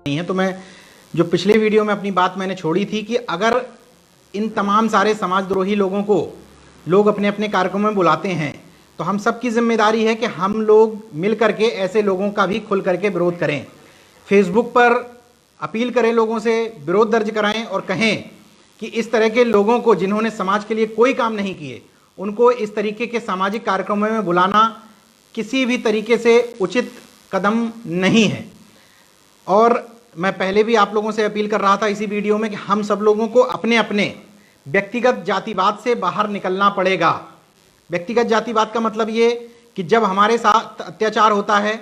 नहीं है। तो मैं जो पिछले वीडियो में अपनी बात मैंने छोड़ी थी कि अगर इन तमाम सारे समाजद्रोही लोगों को लोग अपने अपने कार्यक्रमों में बुलाते हैं तो हम सब की जिम्मेदारी है कि हम लोग मिल करके ऐसे लोगों का भी खुल करके विरोध करें। फेसबुक पर अपील करें, लोगों से विरोध दर्ज कराएं और कहें कि इस तरह के लोगों को जिन्होंने समाज के लिए कोई काम नहीं किए उनको इस तरीके के सामाजिक कार्यक्रमों में बुलाना किसी भी तरीके से उचित कदम नहीं है। और मैं पहले भी आप लोगों से अपील कर रहा था इसी वीडियो में कि हम सब लोगों को अपने अपने व्यक्तिगत जातिवाद से बाहर निकलना पड़ेगा। व्यक्तिगत जातिवाद का मतलब ये कि जब हमारे साथ अत्याचार होता है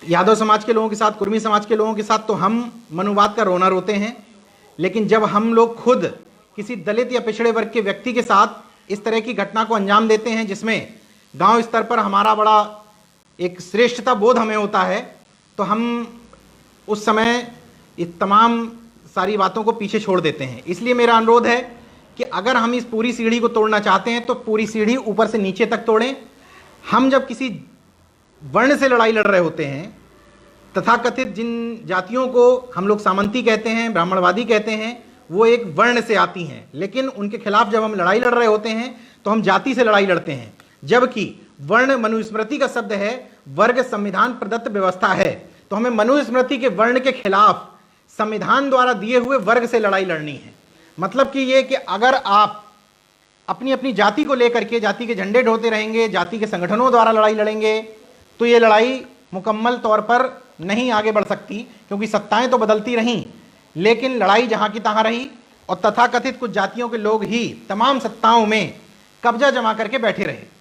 यादव समाज के लोगों के साथ, कुर्मी समाज के लोगों के साथ, तो हम मनुवाद का रोना रोते हैं, लेकिन जब हम लोग खुद किसी दलित या पिछड़े वर्ग के व्यक्ति के साथ इस तरह की घटना को अंजाम देते हैं जिसमें गांव स्तर पर हमारा बड़ा एक श्रेष्ठता बोध हमें होता है, तो हम उस समय इस तमाम सारी बातों को पीछे छोड़ देते हैं। इसलिए मेरा अनुरोध है कि अगर हम इस पूरी सीढ़ी को तोड़ना चाहते हैं तो पूरी सीढ़ी ऊपर से नीचे तक तोड़ें। हम जब किसी वर्ण से लड़ाई लड़ रहे होते हैं, तथाकथित जिन जातियों को हम लोग सामंती कहते हैं, ब्राह्मणवादी कहते हैं, वो एक वर्ण से आती हैं, लेकिन उनके खिलाफ जब हम लड़ाई लड़ रहे होते हैं तो हम जाति से लड़ाई लड़ते हैं, जबकि वर्ण मनुस्मृति का शब्द है, वर्ग संविधान प्रदत्त व्यवस्था है। तो हमें मनुस्मृति के वर्ण के खिलाफ संविधान द्वारा दिए हुए वर्ग से लड़ाई लड़नी है। मतलब कि ये कि अगर आप अपनी अपनी जाति को लेकर के जाति के झंडे ढोते रहेंगे, जाति के संगठनों द्वारा लड़ाई लड़ेंगे, तो ये लड़ाई मुकम्मल तौर पर नहीं आगे बढ़ सकती, क्योंकि सत्ताएं तो बदलती रहीं लेकिन लड़ाई जहां की तहां रही और तथाकथित कुछ जातियों के लोग ही तमाम सत्ताओं में कब्जा जमा करके बैठे रहे।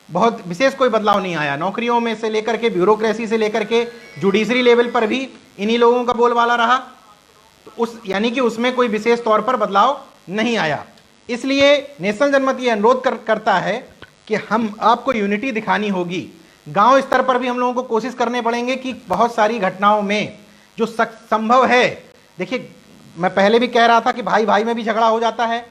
बहुत विशेष कोई बदलाव नहीं आया। नौकरियों में से लेकर के, ब्यूरोक्रेसी से लेकर के, जुडिशरी लेवल पर भी इन्हीं लोगों का बोलबाला रहा। तो यानी कि उसमें कोई विशेष तौर पर बदलाव नहीं आया। इसलिए नेशनल जनमत ये अनुरोध करता है कि हम आपको यूनिटी दिखानी होगी। गांव स्तर पर भी हम लोगों को कोशिश करने पड़ेंगे कि बहुत सारी घटनाओं में जो संभव है, देखिए मैं पहले भी कह रहा था कि भाई भाई में भी झगड़ा हो जाता है,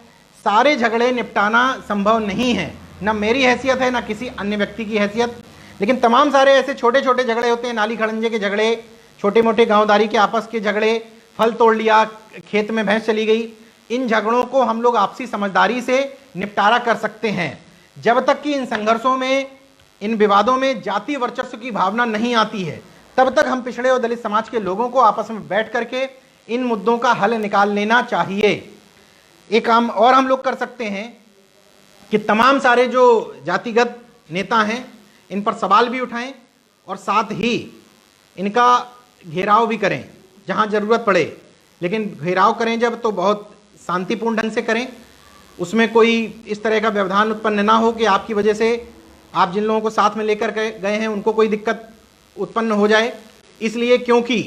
सारे झगड़े निपटाना संभव नहीं है, ना मेरी हैसियत है ना किसी अन्य व्यक्ति की हैसियत, लेकिन तमाम सारे ऐसे छोटे छोटे झगड़े होते हैं, नाली खड़ंजे के झगड़े, छोटे मोटे गांवदारी के आपस के झगड़े, फल तोड़ लिया, खेत में भैंस चली गई, इन झगड़ों को हम लोग आपसी समझदारी से निपटारा कर सकते हैं। जब तक कि इन संघर्षों में, इन विवादों में जाति वर्चस्व की भावना नहीं आती है, तब तक हम पिछड़े और दलित समाज के लोगों को आपस में बैठ करके इन मुद्दों का हल निकाल लेना चाहिए। एक काम और हम लोग कर सकते हैं कि तमाम सारे जो जातिगत नेता हैं इन पर सवाल भी उठाएं और साथ ही इनका घेराव भी करें जहां जरूरत पड़े, लेकिन घेराव करें जब तो बहुत शांतिपूर्ण ढंग से करें। उसमें कोई इस तरह का व्यवधान उत्पन्न ना हो कि आपकी वजह से आप जिन लोगों को साथ में लेकर गए हैं उनको कोई दिक्कत उत्पन्न हो जाए। इसलिए क्योंकि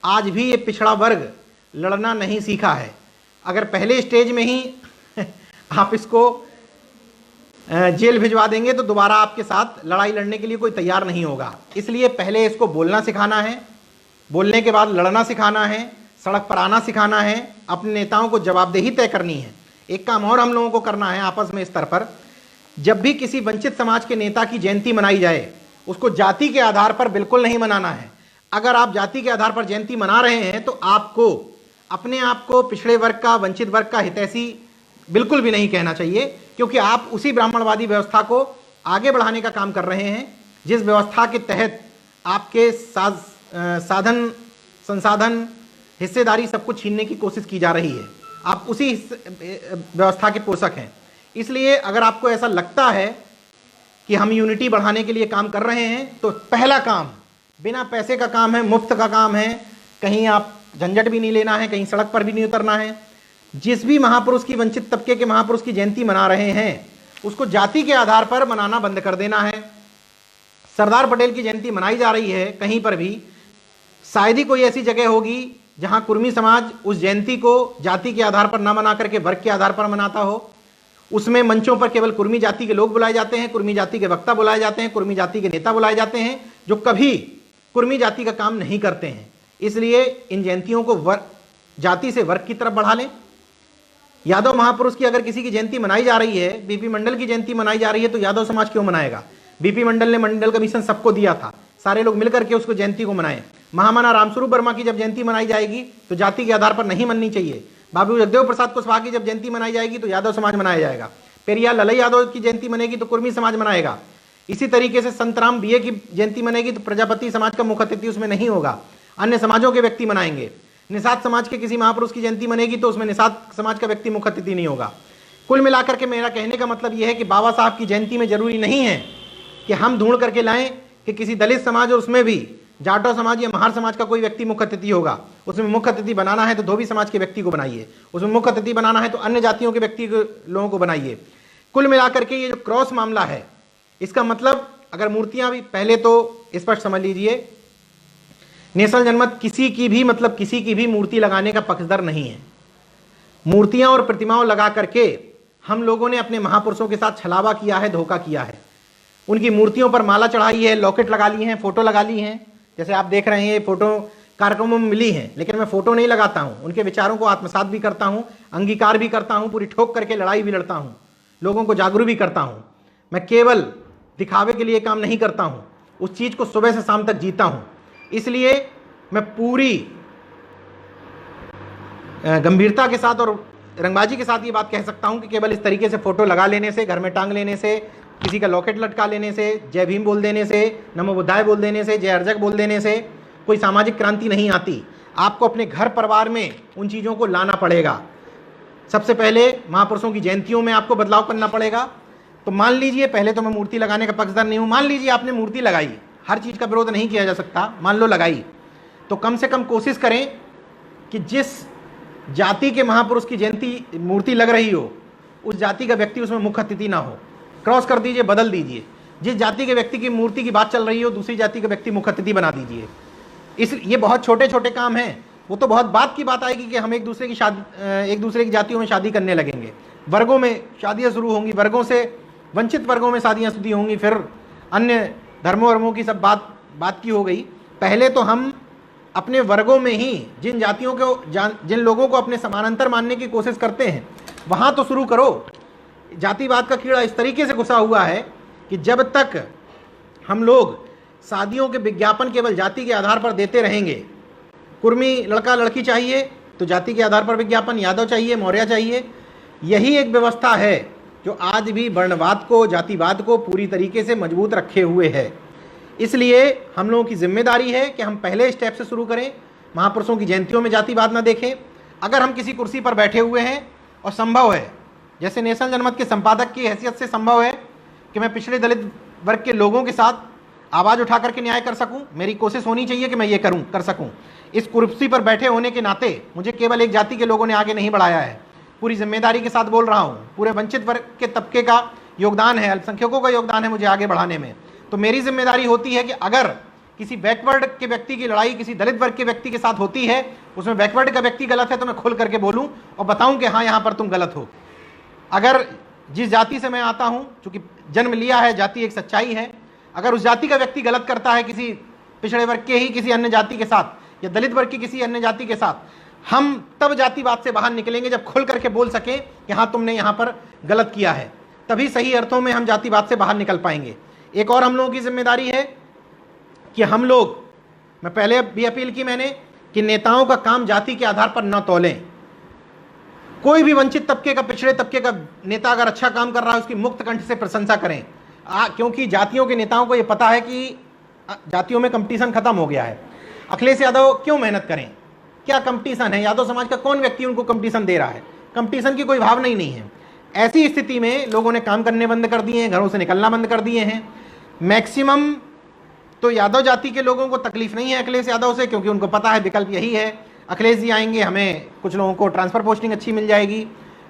आज भी ये पिछड़ा वर्ग लड़ना नहीं सीखा है। अगर पहले स्टेज में ही आप इसको जेल भिजवा देंगे तो दोबारा आपके साथ लड़ाई लड़ने के लिए कोई तैयार नहीं होगा। इसलिए पहले इसको बोलना सिखाना है, बोलने के बाद लड़ना सिखाना है, सड़क पर आना सिखाना है, अपने नेताओं को जवाबदेही तय करनी है। एक काम और हम लोगों को करना है आपस में स्तर पर, जब भी किसी वंचित समाज के नेता की जयंती मनाई जाए उसको जाति के आधार पर बिल्कुल नहीं मनाना है। अगर आप जाति के आधार पर जयंती मना रहे हैं तो आपको अपने आप को पिछड़े वर्ग का, वंचित वर्ग का हितैषी बिल्कुल भी नहीं कहना चाहिए, क्योंकि आप उसी ब्राह्मणवादी व्यवस्था को आगे बढ़ाने का काम कर रहे हैं जिस व्यवस्था के तहत आपके साधन, संसाधन, हिस्सेदारी सब कुछ छीनने की कोशिश की जा रही है। आप उसी व्यवस्था के पोषक हैं। इसलिए अगर आपको ऐसा लगता है कि हम यूनिटी बढ़ाने के लिए काम कर रहे हैं तो पहला काम बिना पैसे का काम है, मुफ्त का काम है, कहीं आप झंझट भी नहीं लेना है, कहीं सड़क पर भी नहीं उतरना है। जिस भी महापुरुष की, वंचित तबके के महापुरुष की जयंती मना रहे हैं उसको जाति के आधार पर मनाना बंद कर देना है। सरदार पटेल की जयंती मनाई जा रही है कहीं पर भी, शायद ही कोई ऐसी जगह होगी जहां कुर्मी समाज उस जयंती को जाति के आधार पर न मना करके वर्ग के आधार पर मनाता हो। उसमें मंचों पर केवल कुर्मी जाति के लोग बुलाए जाते हैं, कुर्मी जाति के वक्ता बुलाए जाते हैं, कुर्मी जाति के नेता बुलाए जाते हैं जो कभी कुर्मी जाति का काम नहीं करते हैं। इसलिए इन जयंतियों को जाति से वर्ग की तरफ बढ़ा लें। यादव महापुरुष की अगर किसी की जयंती मनाई जा रही है, बीपी मंडल की जयंती मनाई जा रही है, तो यादव समाज क्यों मनाएगा? बीपी मंडल ने मंडल कमीशन सबको दिया था, सारे लोग मिलकर के उसको जयंती को मनाएं। महामना रामस्वरूप वर्मा की जब जयंती मनाई जाएगी तो जाति के आधार पर नहीं मननी चाहिए। बाबू जगदेव प्रसाद कुशवाहा की जब जयंती मनाई जाएगी तो यादव समाज मनाया जाएगा। पेरियार ललई यादव की जयंती मनेगी तो कुर्मी समाज मनाएगा। इसी तरीके से संतराम बीए की जयंती मनेगी तो प्रजापति समाज का मुख्य अतिथि उसमें नहीं होगा, अन्य समाजों के व्यक्ति मनाएंगे। निषाद समाज के किसी महापुरुष की जयंती मनेगी तो उसमें निषाद समाज का व्यक्ति मुख्य अतिथि नहीं होगा। कुल मिलाकर के मेरा कहने का मतलब यह है कि बाबा साहब की जयंती में जरूरी नहीं है कि हम ढूंढ करके लाएं कि किसी दलित समाज और उसमें भी जाटो समाज या महार समाज का कोई व्यक्ति मुख्य अतिथि होगा। उसमें मुख्य अतिथि बनाना है तो धोबी समाज के व्यक्ति को बनाइए, उसमें मुख्य अतिथि बनाना है तो अन्य जातियों के व्यक्ति लोगों को बनाइए। कुल मिलाकर के ये जो क्रॉस मामला है, इसका मतलब अगर मूर्तियां भी, पहले तो स्पष्ट समझ लीजिए, नेशनल जनमत किसी की भी, मतलब किसी की भी मूर्ति लगाने का पक्षधर नहीं है। मूर्तियां और प्रतिमाओं लगा करके हम लोगों ने अपने महापुरुषों के साथ छलावा किया है, धोखा किया है। उनकी मूर्तियों पर माला चढ़ाई है, लॉकेट लगा ली हैं, फोटो लगा ली हैं। जैसे आप देख रहे हैं ये फोटो कार्यक्रमों में मिली हैं, लेकिन मैं फोटो नहीं लगाता हूं, उनके विचारों को आत्मसात भी करता हूं, अंगीकार भी करता हूं, पूरी ठोक करके लड़ाई भी लड़ता हूं, लोगों को जागरूक भी करता हूं। मैं केवल दिखावे के लिए काम नहीं करता हूं, उस चीज को सुबह से शाम तक जीता हूं। इसलिए मैं पूरी गंभीरता के साथ और रंगबाजी के साथ ये बात कह सकता हूं कि केवल इस तरीके से फोटो लगा लेने से, घर में टांग लेने से, किसी का लॉकेट लटका लेने से, जय भीम बोल देने से, नमो बुद्धाय बोल देने से, जय अर्जक बोल देने से कोई सामाजिक क्रांति नहीं आती। आपको अपने घर परिवार में उन चीज़ों को लाना पड़ेगा। सबसे पहले महापुरुषों की जयंतियों में आपको बदलाव करना पड़ेगा। तो मान लीजिए, पहले तो मैं मूर्ति लगाने का पक्षधर नहीं हूँ, मान लीजिए आपने मूर्ति लगाई, हर चीज़ का विरोध नहीं किया जा सकता, मान लो लगाई, तो कम से कम कोशिश करें कि जिस जाति के महापुरुष की जयंती मूर्ति लग रही हो, उस जाति का व्यक्ति उसमें मुख्य अतिथि ना हो। क्रॉस कर दीजिए, बदल दीजिए। जिस जाति के व्यक्ति की मूर्ति की बात चल रही हो, दूसरी जाति का व्यक्ति मुख्य अतिथि बना दीजिए। ये बहुत छोटे छोटे काम हैं। वो तो बहुत बात की बात आएगी कि हम एक दूसरे की जातियों में शादी करने लगेंगे, वर्गों में शादियाँ शुरू होंगी, वर्गों से वंचित वर्गों में शादियाँ शुरू होंगी, फिर अन्य धर्मों की सब बात की हो गई। पहले तो हम अपने वर्गों में ही जिन जातियों को, जिन लोगों को अपने समानांतर मानने की कोशिश करते हैं, वहाँ तो शुरू करो। जातिवाद का कीड़ा इस तरीके से घुसा हुआ है कि जब तक हम लोग शादियों के विज्ञापन केवल जाति के आधार पर देते रहेंगे, कुर्मी लड़का लड़की चाहिए तो जाति के आधार पर विज्ञापन, यादव चाहिए, मौर्य चाहिए, यही एक व्यवस्था है जो आज भी वर्णवाद को, जातिवाद को पूरी तरीके से मजबूत रखे हुए है। इसलिए हम लोगों की जिम्मेदारी है कि हम पहले स्टेप से शुरू करें, महापुरुषों की जयंतियों में जातिवाद ना देखें। अगर हम किसी कुर्सी पर बैठे हुए हैं और संभव है, जैसे नेशनल जनमत के संपादक की हैसियत से संभव है कि मैं पिछड़े दलित वर्ग के लोगों के साथ आवाज़ उठा करके न्याय कर सकूं, मेरी कोशिश होनी चाहिए कि मैं ये कर सकूं। इस कुर्सी पर बैठे होने के नाते मुझे केवल एक जाति के लोगों ने आगे नहीं बढ़ाया है, पूरी जिम्मेदारी के साथ बोल रहा हूं। पूरे वंचित वर्ग के तबके का योगदान है, अल्पसंख्यकों का योगदान है मुझे आगे बढ़ाने में। तो मेरी जिम्मेदारी होती है कि अगर किसी बैकवर्ड के व्यक्ति की लड़ाई किसी दलित वर्ग के व्यक्ति के साथ होती है, उसमें बैकवर्ड का व्यक्ति गलत है तो मैं खोल करके बोलूं और बताऊं कि हाँ, यहाँ पर तुम गलत हो। अगर जिस जाति से मैं आता हूं, चूंकि जन्म लिया है, जाति एक सच्चाई है, अगर उस जाति का व्यक्ति गलत करता है किसी पिछड़े वर्ग के ही किसी अन्य जाति के साथ या दलित वर्ग की किसी अन्य जाति के साथ, हम तब जातिवाद से बाहर निकलेंगे जब खुल करके बोल सकें कि हाँ, तुमने यहाँ पर गलत किया है। तभी सही अर्थों में हम जातिवाद से बाहर निकल पाएंगे। एक और हम लोगों की जिम्मेदारी है कि हम लोग, मैं पहले भी अपील की मैंने कि नेताओं का काम जाति के आधार पर न तौलें। कोई भी वंचित तबके का, पिछड़े तबके का नेता अगर अच्छा काम कर रहा है, उसकी मुक्त कंठ से प्रशंसा करें, क्योंकि जातियों के नेताओं को ये पता है कि जातियों में कंपटीशन खत्म हो गया है। अखिलेश यादव क्यों मेहनत करें, क्या कंपटीशन है? यादव समाज का कौन व्यक्ति उनको कंपटीशन दे रहा है? कंपटीशन की कोई भावना ही नहीं है। ऐसी स्थिति में लोगों ने काम करने बंद कर दिए हैं, घरों से निकलना बंद कर दिए हैं। मैक्सिमम तो यादव जाति के लोगों को तकलीफ नहीं है अखिलेश यादव से, क्योंकि उनको पता है विकल्प यही है, अखिलेश जी आएंगे, हमें कुछ लोगों को ट्रांसफर पोस्टिंग अच्छी मिल जाएगी,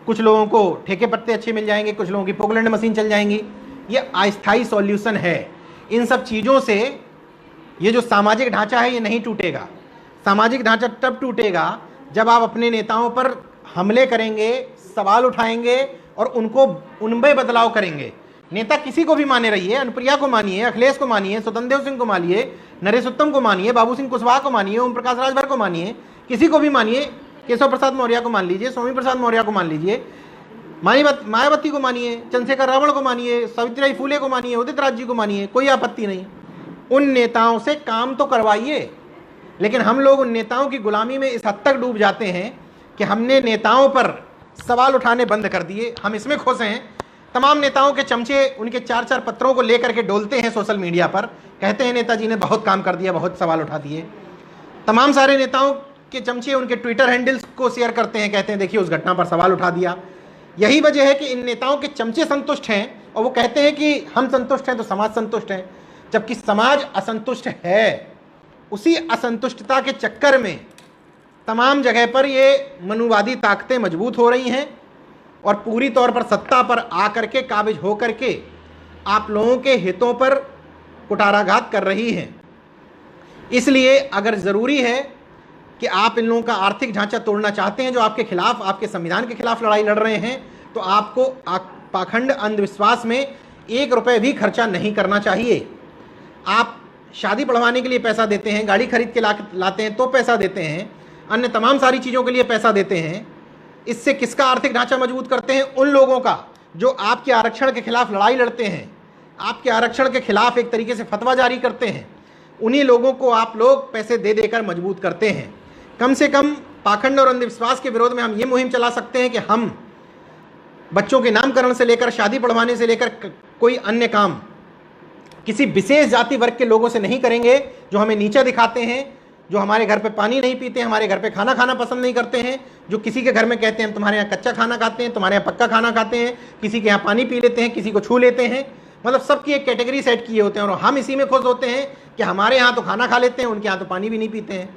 कुछ लोगों को ठेके पट्टे अच्छे मिल जाएंगे, कुछ लोगों की पोकलैंड मशीन चल जाएंगी। ये अस्थायी सॉल्यूशन है। इन सब चीज़ों से ये जो सामाजिक ढांचा है ये नहीं टूटेगा। सामाजिक ढांचा तब टूटेगा जब आप अपने नेताओं पर हमले करेंगे, सवाल उठाएंगे और उनमें बदलाव करेंगे। नेता किसी को भी माने रहिए, अनुप्रिया को मानिए, अखिलेश को मानिए, स्वतंत्र देव सिंह को मानिए, नरेश उत्तम को मानिए, बाबू सिंह कुशवाहा को मानिए, ओम प्रकाश राजभर को मानिए, किसी को भी मानिए, केशव प्रसाद मौर्य को मान लीजिए, स्वामी प्रसाद मौर्य को मान लीजिए, मायावती को मानिए, चंद्रशेखर रावण को मानिए, सावित्रीबाई फूले को मानिए, उदित राज जी को मानिए, कोई आपत्ति नहीं। उन नेताओं से काम तो करवाइए। लेकिन हम लोग उन नेताओं की गुलामी में इस हद तक डूब जाते हैं कि हमने नेताओं पर सवाल उठाने बंद कर दिए। हम इसमें खुश हैं, तमाम नेताओं के चमचे उनके 4-4 पत्रों को लेकर के डोलते हैं सोशल मीडिया पर, कहते हैं नेताजी ने बहुत काम कर दिया, बहुत सवाल उठा दिए। तमाम सारे नेताओं के चमचे उनके ट्विटर हैंडल्स को शेयर करते हैं, कहते हैं देखिए उस घटना पर सवाल उठा दिया। यही वजह है कि इन नेताओं के चमचे संतुष्ट हैं और वो कहते हैं कि हम संतुष्ट हैं तो समाज संतुष्ट है, जबकि समाज असंतुष्ट है। उसी असंतुष्टता के चक्कर में तमाम जगह पर ये मनुवादी ताकतें मजबूत हो रही हैं और पूरी तौर पर सत्ता पर आकर के काबिज हो करके आप लोगों के हितों पर कुठाराघात कर रही हैं। इसलिए अगर ज़रूरी है कि आप इन लोगों का आर्थिक ढांचा तोड़ना चाहते हैं, जो आपके खिलाफ, आपके संविधान के खिलाफ लड़ाई लड़ रहे हैं, तो आपको पाखंड अंधविश्वास में 1 रुपये भी खर्चा नहीं करना चाहिए। आप शादी बढ़वाने के लिए पैसा देते हैं, गाड़ी खरीद के लाते हैं तो पैसा देते हैं, अन्य तमाम सारी चीज़ों के लिए पैसा देते हैं। इससे किसका आर्थिक ढांचा मजबूत करते हैं? उन लोगों का जो आपके आरक्षण के खिलाफ लड़ाई लड़ते हैं, आपके आरक्षण के खिलाफ एक तरीके से फतवा जारी करते हैं। उन्हीं लोगों को आप लोग पैसे दे देकर मजबूत करते हैं। कम से कम पाखंड और अंधविश्वास के विरोध में हम ये मुहिम चला सकते हैं कि हम बच्चों के नामकरण से लेकर शादी पढ़वाने से लेकर कोई अन्य काम किसी विशेष जाति वर्ग के लोगों से नहीं करेंगे, जो हमें नीचा दिखाते हैं, जो हमारे घर पे पानी नहीं पीते, हमारे घर पे खाना खाना पसंद नहीं करते हैं, जो किसी के घर में कहते हैं हम तुम्हारे यहाँ कच्चा खाना खाते हैं, तुम्हारे यहाँ पक्का खाना खाते हैं, किसी के यहाँ पानी पी लेते हैं, किसी को छू लेते हैं, मतलब सबकी एक कैटेगरी सेट किए होते हैं और हम इसी में खुश होते हैं कि हमारे यहाँ तो खाना खा लेते हैं, उनके यहाँ तो पानी भी नहीं पीते हैं।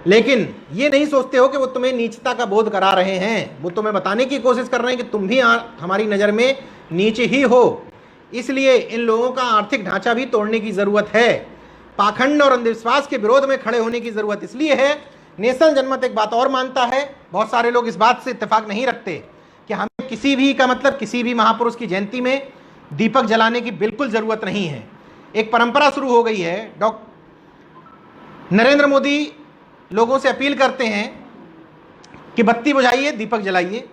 लेकिन ये नहीं सोचते हो कि वो तुम्हें नीचता का बोध करा रहे हैं, वो तुम्हें बताने की कोशिश कर रहे हैं कि तुम भी हमारी नज़र में नीचे ही हो। इसलिए इन लोगों का आर्थिक ढांचा भी तोड़ने की ज़रूरत है। पाखंड और अंधविश्वास के विरोध में खड़े होने की ज़रूरत इसलिए है। नेशनल जनमत एक बात और मानता है, बहुत सारे लोग इस बात से इत्तेफाक नहीं रखते कि हमें किसी भी का मतलब किसी भी महापुरुष की जयंती में दीपक जलाने की बिल्कुल ज़रूरत नहीं है। एक परंपरा शुरू हो गई है। नरेंद्र मोदी लोगों से अपील करते हैं कि बत्ती बुझाइए, दीपक जलाइए।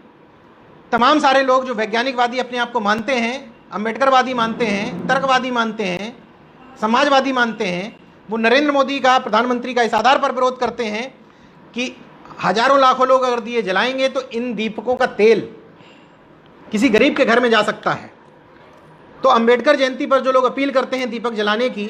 तमाम सारे लोग जो वैज्ञानिकवादी अपने आप को मानते हैं, अम्बेडकरवादी मानते हैं, तर्कवादी मानते हैं, समाजवादी मानते हैं, वो नरेंद्र मोदी का, प्रधानमंत्री का इस आधार पर विरोध करते हैं कि हजारों लाखों लोग अगर दिए जलाएंगे तो इन दीपकों का तेल किसी गरीब के घर में जा सकता है। तो अंबेडकर जयंती पर जो लोग अपील करते हैं दीपक जलाने की,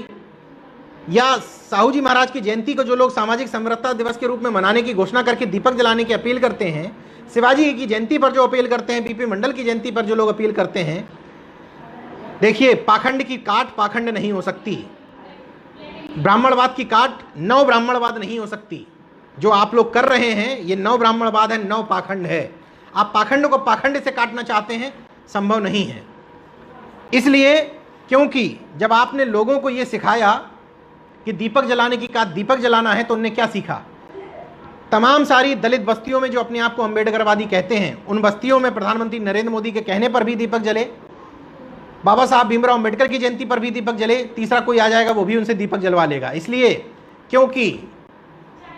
या साहू जी महाराज की जयंती को जो लोग सामाजिक समरसता दिवस के रूप में मनाने की घोषणा करके दीपक जलाने की अपील करते हैं, शिवाजी की जयंती पर जो अपील करते हैं, बीपी मंडल की जयंती पर जो लोग अपील करते हैं, देखिए पाखंड की काट पाखंड नहीं हो सकती, ब्राह्मणवाद की काट नव ब्राह्मणवाद नहीं हो सकती। जो आप लोग कर रहे हैं ये नव ब्राह्मणवाद है, नव पाखंड है। आप पाखंड को पाखंड से काटना चाहते हैं, संभव नहीं है। इसलिए क्योंकि जब आपने लोगों को ये सिखाया कि दीपक जलाने की काट दीपक जलाना है, तो उनने क्या सीखा? तमाम सारी दलित बस्तियों में जो अपने आप को अम्बेडकरवादी कहते हैं, उन बस्तियों में प्रधानमंत्री नरेंद्र मोदी के कहने पर भी दीपक जले, बाबा साहब भीमराव अम्बेडकर की जयंती पर भी दीपक जले, तीसरा कोई आ जाएगा वो भी उनसे दीपक जलवा लेगा। इसलिए क्योंकि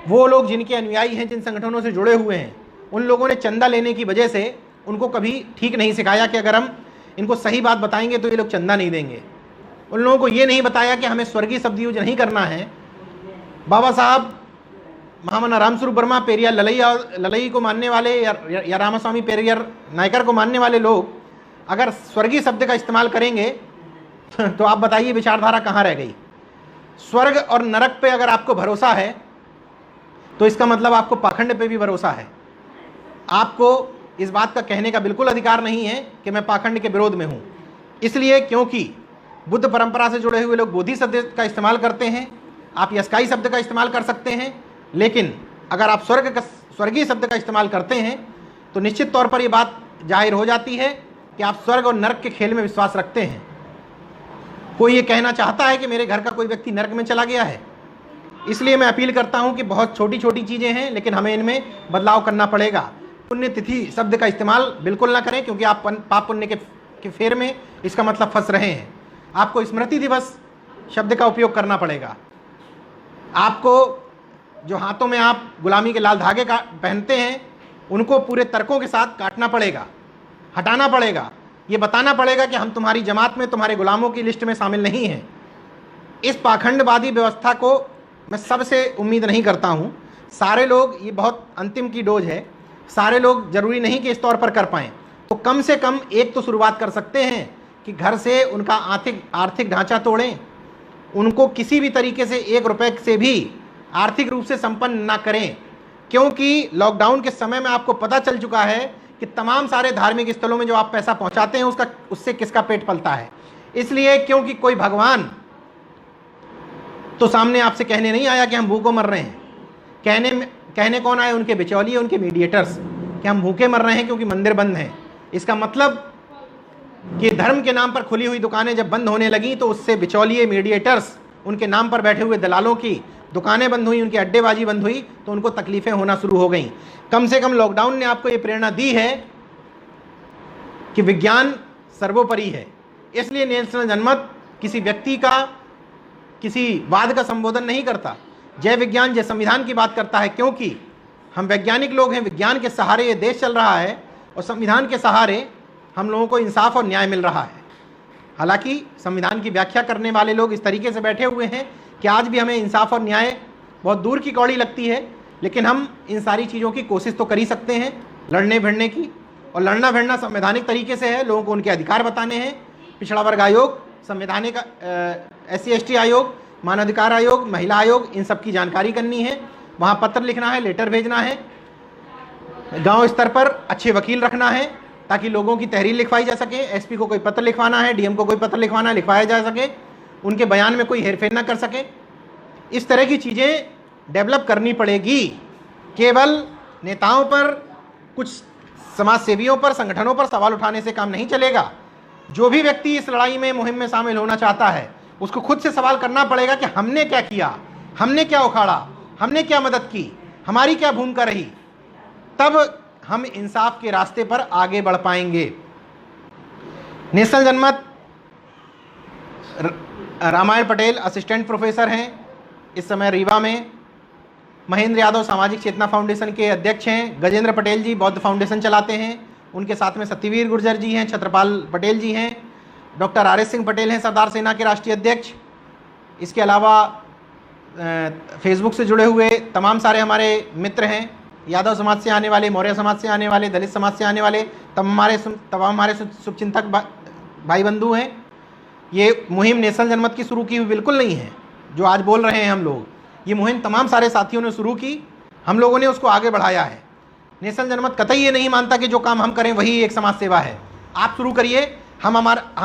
वो लोग जिनके अनुयायी हैं, जिन संगठनों से जुड़े हुए हैं, उन लोगों ने चंदा लेने की वजह से उनको कभी ठीक नहीं सिखाया कि अगर हम इनको सही बात बताएंगे तो ये लोग चंदा नहीं देंगे। उन लोगों को ये नहीं बताया कि हमें स्वर्गीय शब्द यूज नहीं करना है। बाबा साहब महामना रामस्वरूप वर्मा, पेरियार ललई को मानने वाले या रामास्वामी पेरियार नायकर को मानने वाले लोग अगर स्वर्गीय शब्द का इस्तेमाल करेंगे तो आप बताइए विचारधारा कहाँ रह गई? स्वर्ग और नरक पे अगर आपको भरोसा है तो इसका मतलब आपको पाखंड पे भी भरोसा है। आपको इस बात का कहने का बिल्कुल अधिकार नहीं है कि मैं पाखंड के विरोध में हूँ। इसलिए क्योंकि बुद्ध परंपरा से जुड़े हुए लोग बोधि शब्द का इस्तेमाल करते हैं, आप यस्काई शब्द का इस्तेमाल कर सकते हैं, लेकिन अगर आप स्वर्गीय शब्द का इस्तेमाल करते हैं तो निश्चित तौर पर यह बात जाहिर हो जाती है कि आप स्वर्ग और नरक के खेल में विश्वास रखते हैं। कोई ये कहना चाहता है कि मेरे घर का कोई व्यक्ति नरक में चला गया है। इसलिए मैं अपील करता हूं कि बहुत छोटी छोटी चीज़ें हैं, लेकिन हमें इनमें बदलाव करना पड़ेगा। पुण्यतिथि शब्द का इस्तेमाल बिल्कुल ना करें, क्योंकि आप पाप पुण्य के फेर में इसका मतलब फंस रहे हैं। आपको स्मृति दिवस शब्द का उपयोग करना पड़ेगा। आपको जो हाथों में आप गुलामी के लाल धागे का पहनते हैं, उनको पूरे तर्कों के साथ काटना पड़ेगा, हटाना पड़ेगा। ये बताना पड़ेगा कि हम तुम्हारी जमात में, तुम्हारे गुलामों की लिस्ट में शामिल नहीं हैं। इस पाखंडवादी व्यवस्था को मैं सबसे उम्मीद नहीं करता हूँ। सारे लोग, ये बहुत अंतिम की डोज है, सारे लोग जरूरी नहीं कि इस तौर पर कर पाएँ, तो कम से कम एक तो शुरुआत कर सकते हैं कि घर से उनका आर्थिक ढांचा तोड़ें, उनको किसी भी तरीके से 1 रुपए से भी आर्थिक रूप से संपन्न ना करें, क्योंकि लॉकडाउन के समय में आपको पता चल चुका है कि तमाम सारे धार्मिक स्थलों में जो आप पैसा पहुंचाते हैं उससे किसका पेट पलता है। इसलिए क्योंकि कोई भगवान तो सामने आपसे कहने नहीं आया कि हम भूखों मर रहे हैं, कहने कौन आए? उनके बिचौलिए, उनके मीडिएटर्स, कि हम भूखे मर रहे हैं क्योंकि मंदिर बंद हैं। इसका मतलब कि धर्म के नाम पर खुली हुई दुकानें जब बंद होने लगी तो उससे बिचौलिए, मीडिएटर्स, उनके नाम पर बैठे हुए दलालों की दुकानें बंद हुई, उनकी अड्डेबाजी बंद हुई, तो उनको तकलीफें होना शुरू हो गई। कम से कम लॉकडाउन ने आपको ये प्रेरणा दी है कि विज्ञान सर्वोपरि है। इसलिए नेल्सन जनमत किसी व्यक्ति का, किसी वाद का संबोधन नहीं करता, जय विज्ञान, जय संविधान की बात करता है, क्योंकि हम वैज्ञानिक लोग हैं। विज्ञान के सहारे ये देश चल रहा है और संविधान के सहारे हम लोगों को इंसाफ और न्याय मिल रहा है। हालांकि संविधान की व्याख्या करने वाले लोग इस तरीके से बैठे हुए हैं कि आज भी हमें इंसाफ और न्याय बहुत दूर की कौड़ी लगती है, लेकिन हम इन सारी चीज़ों की कोशिश तो कर ही सकते हैं लड़ने भिड़ने की। और लड़ना भिड़ना संवैधानिक तरीके से है, लोगों को उनके अधिकार बताने हैं। पिछड़ा वर्ग आयोग, संवैधानिक SC/ST आयोग, मानवाधिकार आयोग, महिला आयोग, इन सब की जानकारी करनी है, वहाँ पत्र लिखना है, लेटर भेजना है, गांव स्तर पर अच्छे वकील रखना है ताकि लोगों की तहरीर लिखवाई जा सके। SP को कोई पत्र लिखवाना है, DM को कोई पत्र लिखवाना है, लिखवाया जा सके, उनके बयान में कोई हेरफेर ना कर सके। इस तरह की चीज़ें डेवलप करनी पड़ेगी। केवल नेताओं पर, कुछ समाज सेवियों पर, संगठनों पर सवाल उठाने से काम नहीं चलेगा। जो भी व्यक्ति इस लड़ाई में, मुहिम में शामिल होना चाहता है, उसको खुद से सवाल करना पड़ेगा कि हमने क्या किया, हमने क्या उखाड़ा, हमने क्या मदद की, हमारी क्या भूमिका रही। तब हम इंसाफ के रास्ते पर आगे बढ़ पाएंगे। नेल्सन जनमत रामायण पटेल असिस्टेंट प्रोफेसर हैं इस समय रीवा में। महेंद्र यादव सामाजिक चेतना फाउंडेशन के अध्यक्ष हैं। गजेंद्र पटेल जी बौद्ध फाउंडेशन चलाते हैं, उनके साथ में सत्यवीर गुर्जर जी हैं, छत्रपाल पटेल जी हैं, डॉक्टर RS सिंह पटेल हैं सरदार सेना के राष्ट्रीय अध्यक्ष। इसके अलावा फेसबुक से जुड़े हुए तमाम सारे हमारे मित्र हैं, यादव समाज से आने वाले, मौर्य समाज से आने वाले, दलित समाज से आने वाले, तमाम हमारे शुभचिंतक भाई बंधु हैं। ये मुहिम नेल्सन जनमत की शुरू की हुई बिल्कुल नहीं है जो आज बोल रहे हैं हम लोग। ये मुहिम तमाम सारे साथियों ने शुरू की, हम लोगों ने उसको आगे बढ़ाया है। नेल्सन जनमत कतई ये नहीं मानता कि जो काम हम करें वही एक समाज सेवा है। आप शुरू करिए, हम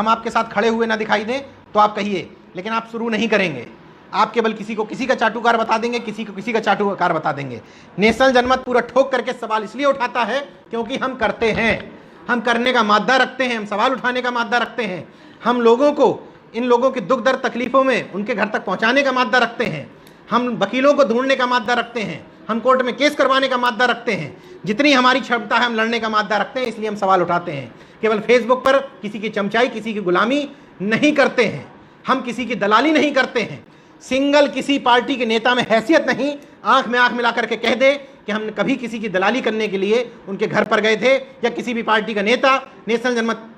आपके साथ खड़े हुए ना दिखाई दें तो आप कहिए, लेकिन आप शुरू नहीं करेंगे। आप केवल किसी को किसी का चाटुकार बता देंगे, किसी को किसी का चाटुकार बता देंगे। नेल्सन जनमत पूरा ठोक करके सवाल इसलिए उठाता है क्योंकि हम करते हैं, हम करने का मादा रखते हैं, हम सवाल उठाने का मादा रखते हैं, हम लोगों को, इन लोगों की दुख दर्द तकलीफों में उनके घर तक पहुंचाने का मादा रखते हैं, हम वकीलों को ढूंढने का मादा रखते हैं, हम कोर्ट में केस करवाने का मादा रखते हैं। जितनी हमारी क्षमता है हम लड़ने का मादा रखते हैं, इसलिए हम सवाल उठाते हैं। केवल फेसबुक पर किसी की चमचाई, किसी की गुलामी नहीं करते हैं, हम किसी की दलाली नहीं करते हैं। सिंगल किसी पार्टी के नेता में हैसियत नहीं आंख में आंख मिला करके कह दे कि हमने कभी किसी की दलाली करने के लिए उनके घर पर गए थे, या किसी भी पार्टी का नेता नेल्सन जनमत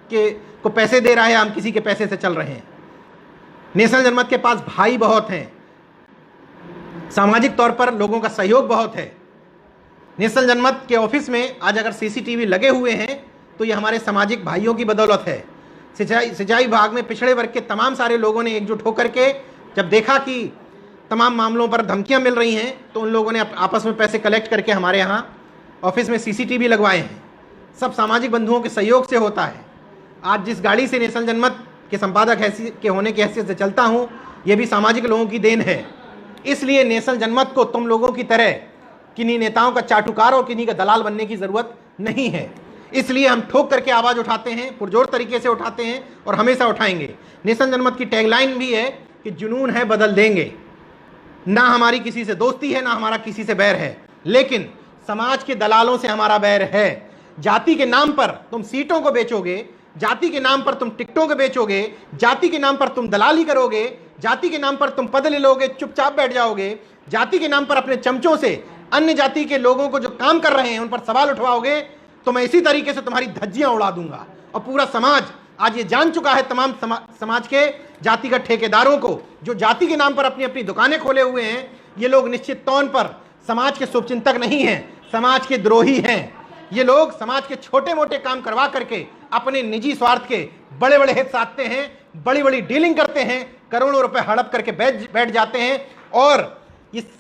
को पैसे दे रहा है, हम किसी के पैसे से चल रहे हैं। नेल्सन जनमत के पास भाई बहुत हैं, सामाजिक तौर पर लोगों का सहयोग बहुत है। नेल्सन जनमत के ऑफिस में आज अगर CCTV लगे हुए हैं तो ये हमारे सामाजिक भाइयों की बदौलत है। सिंचाई विभाग में पिछड़े वर्ग के तमाम सारे लोगों ने एकजुट होकर के जब देखा कि तमाम मामलों पर धमकियां मिल रही हैं तो उन लोगों ने आपस में पैसे कलेक्ट करके हमारे यहाँ ऑफिस में CCTV लगवाए हैं। सब सामाजिक बंधुओं के सहयोग से होता है। आज जिस गाड़ी से नेल्सन जनमत के संपादक के होने की हैसियत से चलता हूँ, ये भी सामाजिक लोगों की देन है। इसलिए नेल्सन जनमत को तुम लोगों की तरह किन्हीं नेताओं का चाटुकार और किन्हीं का दलाल बनने की ज़रूरत नहीं है। इसलिए हम ठोक करके आवाज़ उठाते हैं, पुरजोर तरीके से उठाते हैं और हमेशा उठाएंगे। नेल्सन जनमत की टैगलाइन भी है कि जुनून है बदल देंगे। ना हमारी किसी से दोस्ती है, ना हमारा किसी से बैर है, लेकिन समाज के दलालों से हमारा बैर है। जाति के नाम पर तुम सीटों को बेचोगे, जाति के नाम पर तुम टिकटों को बेचोगे, जाति के नाम पर तुम दलाली करोगे, जाति के नाम पर तुम पद ले लोगे, चुपचाप बैठ जाओगे, जाति के नाम पर अपने चमचों से अन्य जाति के लोगों को जो काम कर रहे हैं उन पर सवाल उठवाओगे, तो मैं इसी तरीके से तुम्हारी धज्जियां उड़ा दूंगा। और पूरा समाज आज ये जान चुका है, तमाम समाज के जातिगत ठेकेदारों को जो जाति के नाम पर अपनी अपनी दुकानें खोले हुए हैं, ये लोग निश्चित तौर पर समाज के शुभचिंतक नहीं हैं, समाज के द्रोही हैं। ये लोग समाज के छोटे मोटे काम करवा करके अपने निजी स्वार्थ के बड़े बड़े हित साधते हैं, बड़ी बड़ी डीलिंग करते हैं, करोड़ों रुपए हड़प करके बैठ जाते हैं। और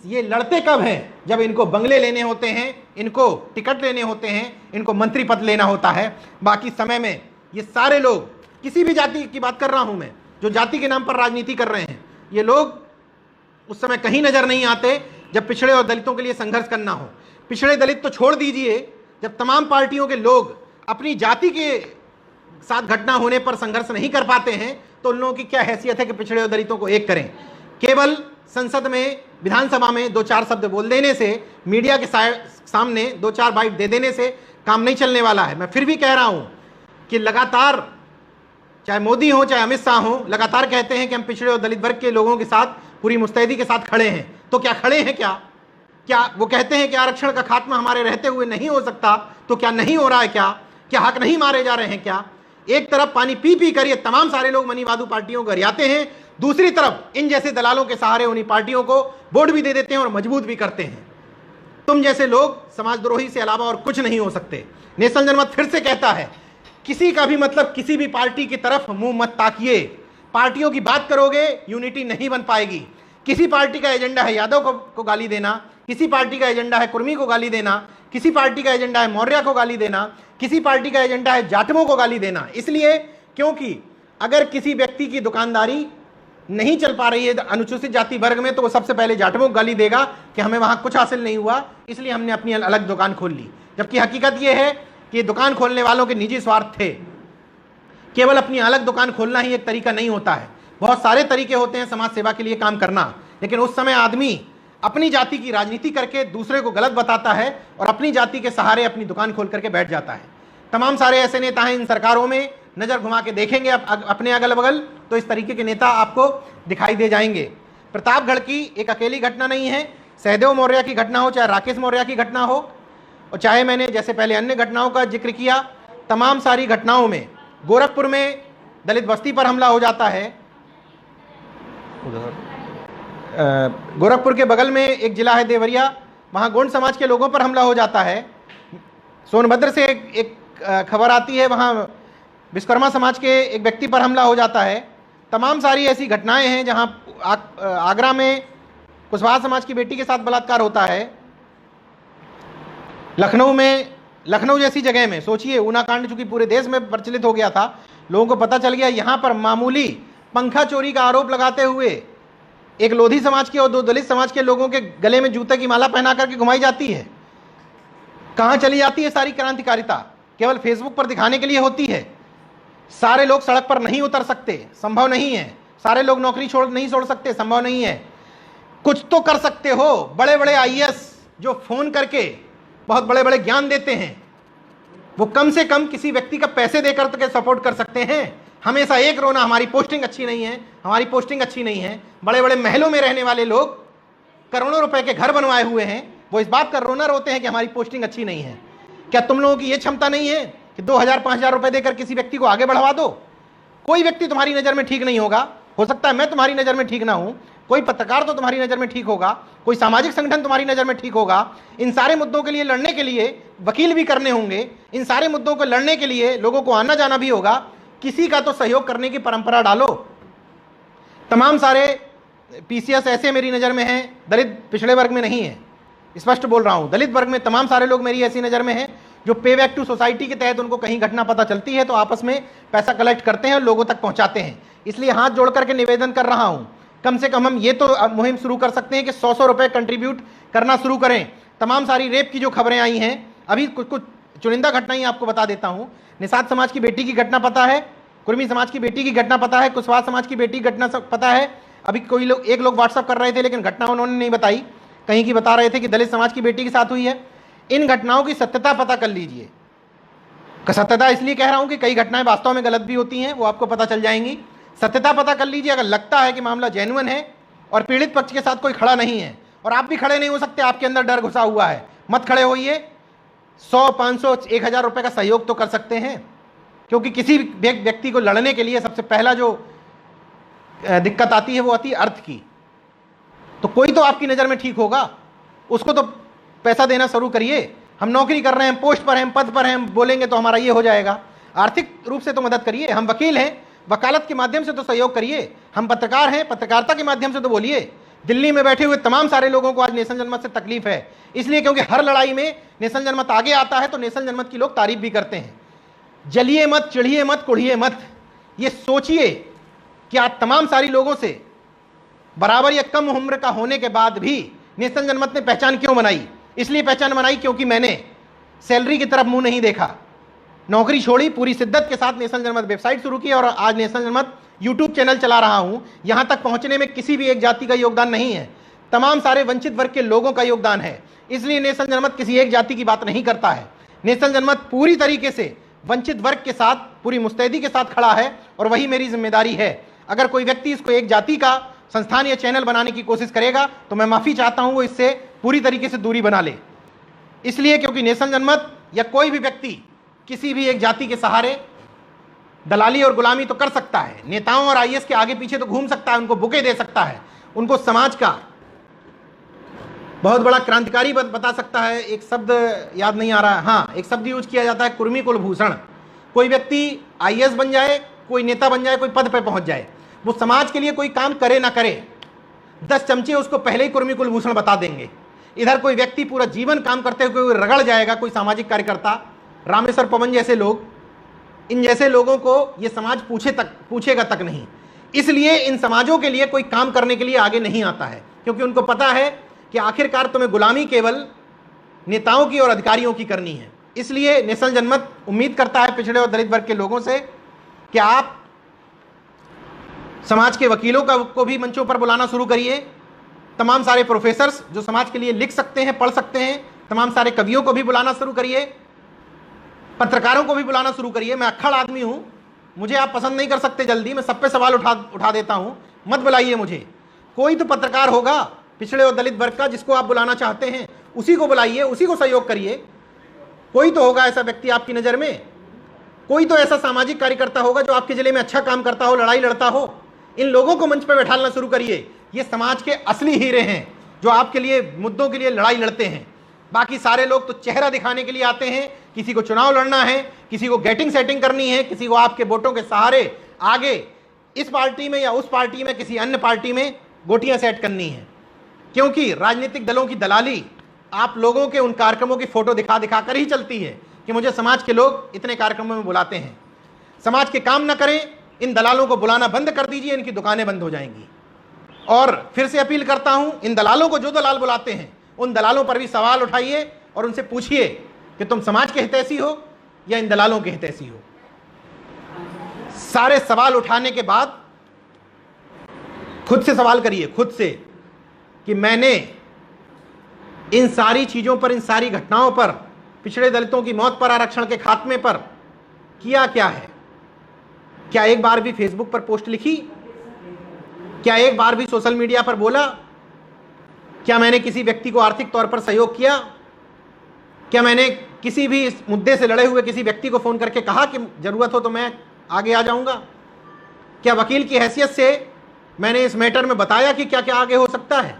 ये लड़ते कब हैं? जब इनको बंगले लेने होते हैं, इनको टिकट लेने होते हैं, इनको मंत्री पद लेना होता है। बाकी समय में ये सारे लोग, किसी भी जाति की बात कर रहा हूं मैं, जो जाति के नाम पर राजनीति कर रहे हैं, ये लोग उस समय कहीं नजर नहीं आते जब पिछड़े और दलितों के लिए संघर्ष करना हो। पिछड़े दलित तो छोड़ दीजिए, जब तमाम पार्टियों के लोग अपनी जाति के साथ घटना होने पर संघर्ष नहीं कर पाते हैं, तो उन लोगों की क्या हैसियत है कि पिछड़े और दलितों को एक करें? केवल संसद में, विधानसभा में दो चार शब्द बोल देने से, मीडिया के सामने दो चार बाइट दे देने से काम नहीं चलने वाला है। मैं फिर भी कह रहा हूं कि लगातार, चाहे मोदी हो चाहे अमित शाह हो, लगातार कहते हैं कि हम पिछड़े और दलित वर्ग के लोगों के साथ पूरी मुस्तैदी के साथ खड़े हैं। तो क्या खड़े हैं? क्या वो कहते हैं कि आरक्षण का खात्मा हमारे रहते हुए नहीं हो सकता? तो क्या नहीं हो रहा है? क्या हक नहीं मारे जा रहे हैं? क्या एक तरफ पानी पी पी कर ये तमाम सारे लोग मनीवादू पार्टियों को हरियाते हैं, दूसरी तरफ इन जैसे दलालों के सहारे उन्हीं पार्टियों को वोट भी दे देते हैं और मजबूत भी करते हैं। तुम जैसे लोग समाजद्रोही से अलावा और कुछ नहीं हो सकते। नेशनल जनमत फिर से कहता है, किसी का भी मतलब किसी भी पार्टी की तरफ मुंह मत ताकिए। पार्टियों की बात करोगे, यूनिटी नहीं बन पाएगी। किसी पार्टी का एजेंडा है यादव को गाली देना, किसी पार्टी का एजेंडा है कुर्मी को गाली देना, किसी पार्टी का एजेंडा है मौर्य को गाली देना, किसी पार्टी का एजेंडा है जाटवों को गाली देना। इसलिए क्योंकि अगर किसी व्यक्ति की दुकानदारी नहीं चल पा रही है अनुसूचित जाति वर्ग में, तो वो सबसे पहले जाटवों को गाली देगा कि हमें वहां कुछ हासिल नहीं हुआ, इसलिए हमने अपनी अलग दुकान खोल ली। जबकि हकीकत यह है कि दुकान खोलने वालों के निजी स्वार्थ थे। केवल अपनी अलग दुकान खोलना ही एक तरीका नहीं होता है, बहुत सारे तरीके होते हैं समाज सेवा के लिए काम करना। लेकिन उस समय आदमी अपनी जाति की राजनीति करके दूसरे को गलत बताता है और अपनी जाति के सहारे अपनी दुकान खोल करके बैठ जाता है। तमाम सारे ऐसे नेता हैं इन सरकारों में, नजर घुमा के देखेंगे अपने अगल बगल तो इस तरीके के नेता आपको दिखाई दे जाएंगे। प्रतापगढ़ की एक अकेली घटना नहीं है, सहदेव मौर्य की घटना हो, चाहे राकेश मौर्य की घटना हो, और चाहे मैंने जैसे पहले अन्य घटनाओं का जिक्र किया, तमाम सारी घटनाओं में गोरखपुर में दलित बस्ती पर हमला हो जाता है, गोरखपुर के बगल में एक जिला है देवरिया, वहाँ गोंड समाज के लोगों पर हमला हो जाता है। सोनभद्र से एक खबर आती है, वहाँ विश्वकर्मा समाज के एक व्यक्ति पर हमला हो जाता है। तमाम सारी ऐसी घटनाएं हैं जहाँ आगरा में कुशवाहा समाज की बेटी के साथ बलात्कार होता है। लखनऊ जैसी जगह में सोचिए, ऊना कांड चूंकि पूरे देश में प्रचलित हो गया था, लोगों को पता चल गया, यहाँ पर मामूली पंखा चोरी का आरोप लगाते हुए एक लोधी समाज के और दो दलित समाज के लोगों के गले में जूते की माला पहना करके घुमाई जाती है। कहाँ चली जाती है सारी क्रांतिकारिता? केवल फेसबुक पर दिखाने के लिए होती है। सारे लोग सड़क पर नहीं उतर सकते, संभव नहीं है। सारे लोग नौकरी नहीं छोड़ सकते, संभव नहीं है। कुछ तो कर सकते हो। बड़े बड़े आईएएस जो फोन करके बहुत बड़े बड़े ज्ञान देते हैं, वो कम से कम किसी व्यक्ति का पैसे देकर तो सपोर्ट कर सकते हैं। हमेशा एक रोना, हमारी पोस्टिंग अच्छी नहीं है, हमारी पोस्टिंग अच्छी नहीं है। बड़े बड़े महलों में रहने वाले लोग करोड़ों रुपए के घर बनवाए हुए हैं, वो इस बात का रोना रोते हैं कि हमारी पोस्टिंग अच्छी नहीं है। क्या तुम लोगों की ये क्षमता नहीं है कि 2000-5000 रुपए देकर किसी व्यक्ति को आगे बढ़वा दो? कोई व्यक्ति तुम्हारी नज़र में ठीक नहीं होगा। हो सकता है मैं तुम्हारी नज़र में ठीक ना हूं, कोई पत्रकार तो तुम्हारी नज़र में ठीक होगा, कोई सामाजिक संगठन तुम्हारी नज़र में ठीक होगा। इन सारे मुद्दों के लिए लड़ने के लिए वकील भी करने होंगे, इन सारे मुद्दों को लड़ने के लिए लोगों को आना जाना भी होगा। किसी का तो सहयोग करने की परंपरा डालो। तमाम सारे पीसीएस ऐसे मेरी नज़र में हैं, दलित पिछड़े वर्ग में नहीं है, स्पष्ट बोल रहा हूं। दलित वर्ग में तमाम सारे लोग मेरी ऐसी नज़र में हैं जो पे बैक टू सोसाइटी के तहत उनको कहीं घटना पता चलती है तो आपस में पैसा कलेक्ट करते हैं और लोगों तक पहुंचाते हैं। इसलिए हाथ जोड़ करके निवेदन कर रहा हूं, कम से कम हम ये तो मुहिम शुरू कर सकते हैं कि 100-100 रुपए कंट्रीब्यूट करना शुरू करें। तमाम सारी रेप की जो खबरें आई हैं, अभी कुछ चुनिंदा घटनाएं आपको बता देता हूं। निषाद समाज की बेटी की घटना पता है, कुर्मी समाज की बेटी की घटना पता है, कुशवाहा समाज की बेटी की घटना पता है। अभी एक लोग व्हाट्सअप कर रहे थे लेकिन घटना उन्होंने नहीं बताई, कहीं की बता रहे थे कि दलित समाज की बेटी के साथ हुई है। इन घटनाओं की सत्यता पता कर लीजिए। सत्यता इसलिए कह रहा हूं कि कई घटनाएं वास्तव में गलत भी होती हैं, वो आपको पता चल जाएंगी। सत्यता पता कर लीजिए। अगर लगता है कि मामला जेन्युइन है और पीड़ित पक्ष के साथ कोई खड़ा नहीं है, और आप भी खड़े नहीं हो सकते, आपके अंदर डर घुसा हुआ है, मत खड़े होइए। 100, 500, 1000 रुपए का सहयोग तो कर सकते हैं, क्योंकि किसी व्यक्ति को लड़ने के लिए सबसे पहला जो दिक्कत आती है वो आती है अर्थ की। तो कोई तो आपकी नज़र में ठीक होगा, उसको तो पैसा देना शुरू करिए। हम नौकरी कर रहे हैं, पोस्ट पर हैं, हम पद पर हैं, हम बोलेंगे तो हमारा ये हो जाएगा। आर्थिक रूप से तो मदद करिए। हम वकील हैं, वकालत के माध्यम से तो सहयोग करिए। हम पत्रकार हैं, पत्रकारिता के माध्यम से तो बोलिए। दिल्ली में बैठे हुए तमाम सारे लोगों को आज नेशनल जनमत से तकलीफ है, इसलिए क्योंकि हर लड़ाई में नेशनल जनमत आगे आता है तो नेशनल जनमत की लोग तारीफ भी करते हैं। जलिए मत, चिढ़िए मत, कुढ़िए मत। ये सोचिए कि आज तमाम सारी लोगों से बराबर या कम उम्र का होने के बाद भी नेशनल जनमत ने पहचान क्यों बनाई? इसलिए पहचान बनाई क्योंकि मैंने सैलरी की तरफ मुंह नहीं देखा, नौकरी छोड़ी, पूरी शिद्दत के साथ नेशनल जनमत वेबसाइट शुरू की और आज नेशनल जनमत यूट्यूब चैनल चला रहा हूं। यहां तक पहुंचने में किसी भी एक जाति का योगदान नहीं है, तमाम सारे वंचित वर्ग के लोगों का योगदान है। इसलिए नेशनल जनमत किसी एक जाति की बात नहीं करता है। नेशनल जनमत पूरी तरीके से वंचित वर्ग के साथ, पूरी मुस्तैदी के साथ खड़ा है और वही मेरी जिम्मेदारी है। अगर कोई व्यक्ति इसको एक जाति का संस्थान या चैनल बनाने की कोशिश करेगा तो मैं माफ़ी चाहता हूं, वो इससे पूरी तरीके से दूरी बना ले। इसलिए क्योंकि नेशनल जनमत या कोई भी व्यक्ति किसी भी एक जाति के सहारे दलाली और गुलामी तो कर सकता है, नेताओं और आईएएस के आगे पीछे तो घूम सकता है, उनको बुके दे सकता है, उनको समाज का बहुत बड़ा क्रांतिकारी बता सकता है। एक शब्द याद नहीं आ रहा है, हाँ, एक शब्द यूज किया जाता है, कुर्मी कुलभूषण। कोई व्यक्ति आईएएस बन जाए, कोई नेता बन जाए, कोई पद पे पहुंच जाए, वो समाज के लिए कोई काम करे ना करे, 10 चमचे उसको पहले ही कुर्मी कुलभूषण बता देंगे। इधर कोई व्यक्ति पूरा जीवन काम करते हुए रगड़ जाएगा, कोई सामाजिक कार्यकर्ता, रामेश्वर पवन जैसे लोग, इन जैसे लोगों को ये समाज पूछेगा तक नहीं। इसलिए इन समाजों के लिए कोई काम करने के लिए आगे नहीं आता है, क्योंकि उनको पता है कि आखिरकार तुम्हें गुलामी केवल नेताओं की और अधिकारियों की करनी है। इसलिए नेशनल जनमत उम्मीद करता है पिछड़े और दलित वर्ग के लोगों से कि आप समाज के वकीलों को भी मंचों पर बुलाना शुरू करिए, तमाम सारे प्रोफेसर्स जो समाज के लिए लिख सकते हैं, पढ़ सकते हैं, तमाम सारे कवियों को भी बुलाना शुरू करिए, पत्रकारों को भी बुलाना शुरू करिए। मैं अक्खड़ आदमी हूं, मुझे आप पसंद नहीं कर सकते जल्दी, मैं सब पे सवाल उठा देता हूं, मत बुलाइए मुझे। कोई तो पत्रकार होगा पिछड़े और दलित वर्ग का जिसको आप बुलाना चाहते हैं, उसी को बुलाइए, उसी को सहयोग करिए। कोई तो होगा ऐसा व्यक्ति आपकी नज़र में, कोई तो ऐसा सामाजिक कार्यकर्ता होगा जो आपके जिले में अच्छा काम करता हो, लड़ाई लड़ता हो। इन लोगों को मंच पर बैठाना शुरू करिए। ये समाज के असली हीरे हैं जो आपके लिए मुद्दों के लिए लड़ाई लड़ते हैं। बाकी सारे लोग तो चेहरा दिखाने के लिए आते हैं, किसी को चुनाव लड़ना है, किसी को गेटिंग सेटिंग करनी है, किसी को आपके वोटों के सहारे आगे इस पार्टी में या उस पार्टी में, किसी अन्य पार्टी में गोटियां सेट करनी है। क्योंकि राजनीतिक दलों की दलाली आप लोगों के उन कार्यक्रमों की फोटो दिखा दिखा कर ही चलती है कि मुझे समाज के लोग इतने कार्यक्रमों में बुलाते हैं। समाज के काम न करें, इन दलालों को बुलाना बंद कर दीजिए, इनकी दुकानें बंद हो जाएंगी। और फिर से अपील करता हूं, इन दलालों को, जो दलाल बुलाते हैं उन दलालों पर भी सवाल उठाइए और उनसे पूछिए कि तुम समाज के हितैषी हो या इन दलालों के हितैषी हो। सारे सवाल उठाने के बाद खुद से सवाल करिए, खुद से, कि मैंने इन सारी चीजों पर, इन सारी घटनाओं पर, पिछड़े दलितों की मौत पर, आरक्षण के खात्मे पर किया क्या है? क्या एक बार भी फेसबुक पर पोस्ट लिखी? क्या एक बार भी सोशल मीडिया पर बोला? क्या मैंने किसी व्यक्ति को आर्थिक तौर पर सहयोग किया? क्या मैंने किसी भी इस मुद्दे से लड़े हुए किसी व्यक्ति को फोन करके कहा कि जरूरत हो तो मैं आगे आ जाऊंगा? क्या वकील की हैसियत से मैंने इस मैटर में बताया कि क्या क्या आगे हो सकता है?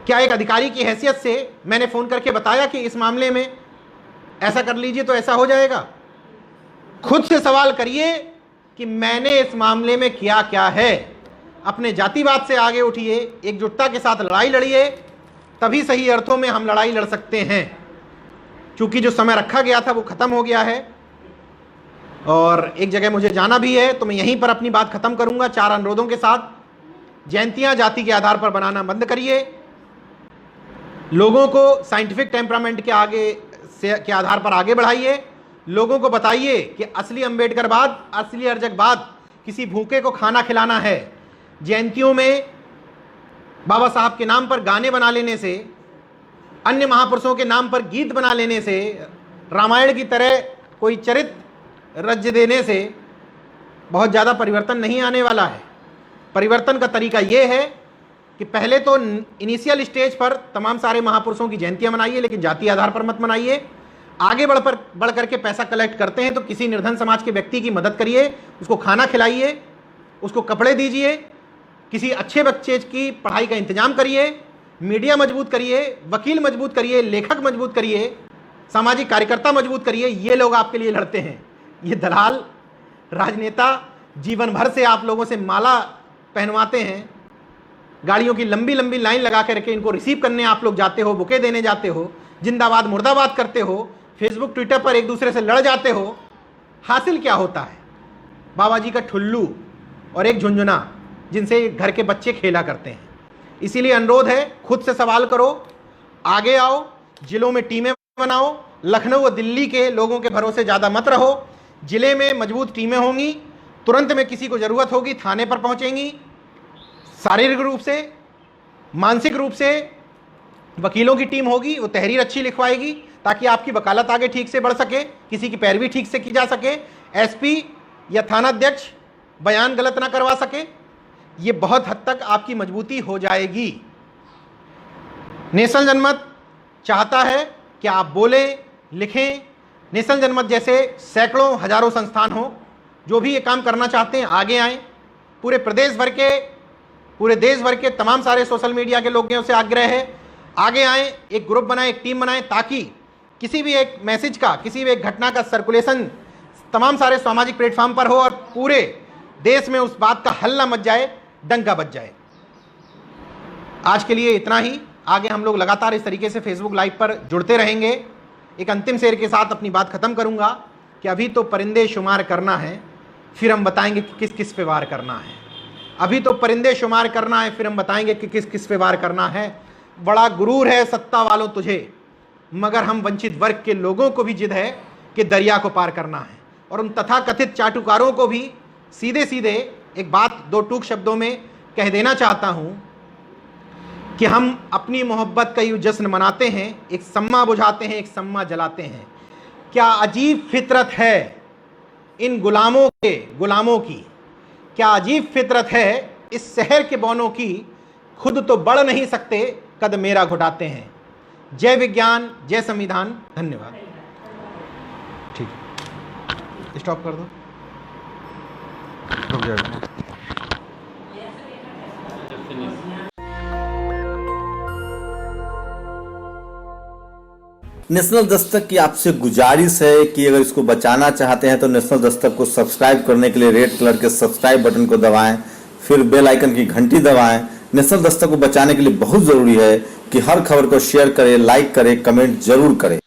क्या एक अधिकारी की हैसियत से मैंने फोन करके बताया कि इस मामले में ऐसा कर लीजिए तो ऐसा हो जाएगा? खुद से सवाल करिए कि मैंने इस मामले में किया क्या है। अपने जातिवाद से आगे उठिए, एकजुटता के साथ लड़ाई लड़िए, तभी सही अर्थों में हम लड़ाई लड़ सकते हैं। क्योंकि जो समय रखा गया था वो खत्म हो गया है और एक जगह मुझे जाना भी है, तो मैं यहीं पर अपनी बात खत्म करूंगा 4 अनुरोधों के साथ। जयंतियां जाति के आधार पर बनाना बंद करिए, लोगों को साइंटिफिक टेम्परामेंट के आधार पर आगे बढ़ाइए, लोगों को बताइए कि असली अंबेडकरवाद, असली अर्जकवाद किसी भूखे को खाना खिलाना है। जयंतियों में बाबा साहब के नाम पर गाने बना लेने से, अन्य महापुरुषों के नाम पर गीत बना लेने से, रामायण की तरह कोई चरित्र रच देने से बहुत ज़्यादा परिवर्तन नहीं आने वाला है। परिवर्तन का तरीका ये है कि पहले तो इनिशियल स्टेज पर तमाम सारे महापुरुषों की जयंतियां मनाइए, लेकिन जाति आधार पर मत मनाइए। आगे बढ़ करके पैसा कलेक्ट करते हैं तो किसी निर्धन समाज के व्यक्ति की मदद करिए, उसको खाना खिलाइए, उसको कपड़े दीजिए, किसी अच्छे बच्चे की पढ़ाई का इंतजाम करिए, मीडिया मजबूत करिए, वकील मजबूत करिए, लेखक मजबूत करिए, सामाजिक कार्यकर्ता मजबूत करिए। ये लोग आपके लिए लड़ते हैं। ये दलाल राजनेता जीवन भर से आप लोगों से माला पहनवाते हैं, गाड़ियों की लंबी लंबी लाइन लगा के रखे, इनको रिसीव करने आप लोग जाते हो, बुके देने जाते हो, जिंदाबाद मुर्दाबाद करते हो, फेसबुक ट्विटर पर एक दूसरे से लड़ जाते हो। हासिल क्या होता है? बाबा जी का ठुल्लू और एक झुंझुना जिनसे घर के बच्चे खेला करते हैं। इसीलिए अनुरोध है, खुद से सवाल करो, आगे आओ, जिलों में टीमें बनाओ। लखनऊ और दिल्ली के लोगों के भरोसे ज़्यादा मत रहो। जिले में मजबूत टीमें होंगी, तुरंत में किसी को ज़रूरत होगी थाने पर पहुंचेंगी। शारीरिक रूप से, मानसिक रूप से वकीलों की टीम होगी, वो तहरीर अच्छी लिखवाएगी ताकि आपकी वकालत आगे ठीक से बढ़ सके, किसी की पैरवी ठीक से की जा सके, एसपी या थानाध्यक्ष बयान गलत ना करवा सके। ये बहुत हद तक आपकी मजबूती हो जाएगी। नेशनल जनमत चाहता है कि आप बोलें, लिखें। नेशनल जनमत जैसे सैकड़ों हजारों संस्थान हो, जो भी ये काम करना चाहते हैं आगे आएँ। पूरे देश भर के तमाम सारे सोशल मीडिया के लोगों से आग्रह है, आगे आएँ, एक ग्रुप बनाएं, एक टीम बनाएं, ताकि किसी भी एक मैसेज का, किसी भी एक घटना का सर्कुलेशन तमाम सारे सामाजिक प्लेटफॉर्म पर हो और पूरे देश में उस बात का हल्ला मच जाए, डंका बज जाए। आज के लिए इतना ही। आगे हम लोग लगातार इस तरीके से फेसबुक लाइव पर जुड़ते रहेंगे। एक अंतिम शेर के साथ अपनी बात खत्म करूंगा कि अभी तो परिंदे शुमार करना है, फिर हम बताएंगे कि किस किस पे वार करना है। अभी तो परिंदे शुमार करना है, फिर हम बताएंगे कि किस किस पे वार करना है। बड़ा गुरूर है सत्ता वालों तुझे, मगर हम वंचित वर्ग के लोगों को भी जिद है कि दरिया को पार करना है। और उन तथाकथित चाटुकारों को भी सीधे सीधे एक बात दो टूक शब्दों में कह देना चाहता हूं कि हम अपनी मोहब्बत का यूं जश्न मनाते हैं, एक सम्मा बुझाते हैं, एक सम्मा जलाते हैं। क्या अजीब फितरत है इन गुलामों की, क्या अजीब फितरत है इस शहर के बौनों की, खुद तो बढ़ नहीं सकते कद मेरा घुटाते हैं। जय विज्ञान, जय संविधान। धन्यवाद। ठीक, स्टॉप कर दो। रुक जाएगा। नेशनल दस्तक की आपसे गुजारिश है कि अगर इसको बचाना चाहते हैं तो नेशनल दस्तक को सब्सक्राइब करने के लिए रेड कलर के सब्सक्राइब बटन को दबाएं, फिर बेल आइकन की घंटी दबाएं। नेशनल दस्तक को बचाने के लिए बहुत जरूरी है कि हर खबर को शेयर करें, लाइक करें, कमेंट जरूर करें।